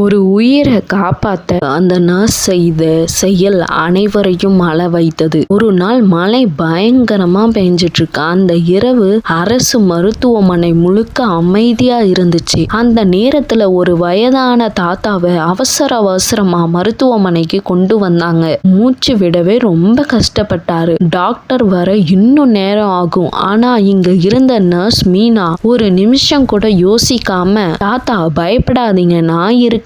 ஒரு உயிரை காப்பாத்த அந்த நர்ஸ் செய்த செயல் அனைவரையும் அழ வைத்தது. ஒரு நாள் மழை பயங்கரமா பெஞ்சிட்டு இருக்கு. அந்த இரவு அரசு மருத்துவமனை முழுக்க அமைதியா இருந்துச்சு. அந்த நேரத்துல ஒரு வயதான தாத்தாவை அவசரமா மருத்துவமனைக்கு கொண்டு வந்தாங்க. மூச்சு விடவே ரொம்ப கஷ்டப்பட்டாரு. டாக்டர் வர இன்னும் நேரம் ஆகும். ஆனா இங்க இருந்த நர்ஸ் மீனா ஒரு நிமிஷம் கூட யோசிக்காம, தாத்தா பயப்படாதீங்க, நான் இருக்கேன்னு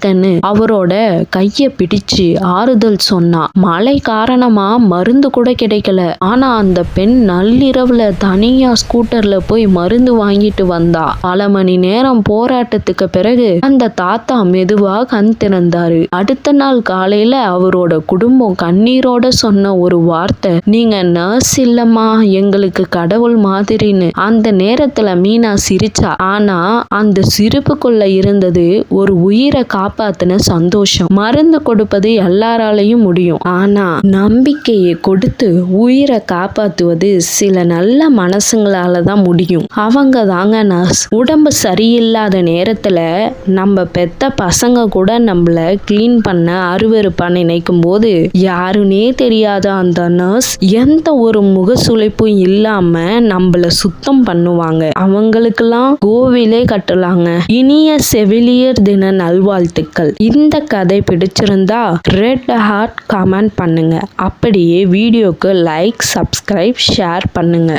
அவரோட கைய பிடிச்சு ஆறுதல் சொன்னா. மழை காரணமா மருந்து கூட கிடைக்கல. ஆனா அந்த பெண் நள்ளிரவுல தனியா ஸ்கூட்டர்ல போய் மருந்து வாங்கிட்டு வந்தா. பல மணி நேரம் போராட்டத்துக்கு பிறகு அந்த தாத்தா மெதுவா கண் திறந்தாரு. அடுத்த நாள் காலையில அவரோட குடும்பம் கண்ணீரோட சொன்ன ஒரு வார்த்தை, நீங்க நர்ஸ் இல்லம்மா, எங்களுக்கு கடவுள் மாதிரின்னு. அந்த நேரத்துல மீனா சிரிச்சா. ஆனா அந்த சிரிப்புக்குள்ள இருந்தது ஒரு உயிரை காப்பாத்தின சந்தோஷம். மருந்து கொடுப்பது எல்லாராலையும் முடியும். ஆனா நம்பிக்கையை கொடுத்து உயிரை காப்பாத்துவது சில நல்ல மனசுங்களால தான் முடியும். அவங்க தாங்க நர்ஸ். உடம்பு சரியில்லாத நேரத்துல நம்ம பெத்த பசங்க கூட நம்மள கிளீன் பண்ண அருவருப்பா நினைக்கும் போது யாருன்னே தெரியாத அந்த நர்ஸ் எந்த ஒரு முகசுளிப்பும் இல்லாம நம்மள சுத்தம் பண்ணுவாங்க. அவங்களுக்கெல்லாம் கோவிலே கட்டலாங்க. இனிய செவிலியர் தின நல்வாழ்த்துக்கள். இந்த கதை பிடிச்சிருந்தா ரெட் ஹார்ட் கமெண்ட் பண்ணுங்க. அப்படியே வீடியோக்கு லைக், சப்ஸ்கிரைப், ஷேர் பண்ணுங்க.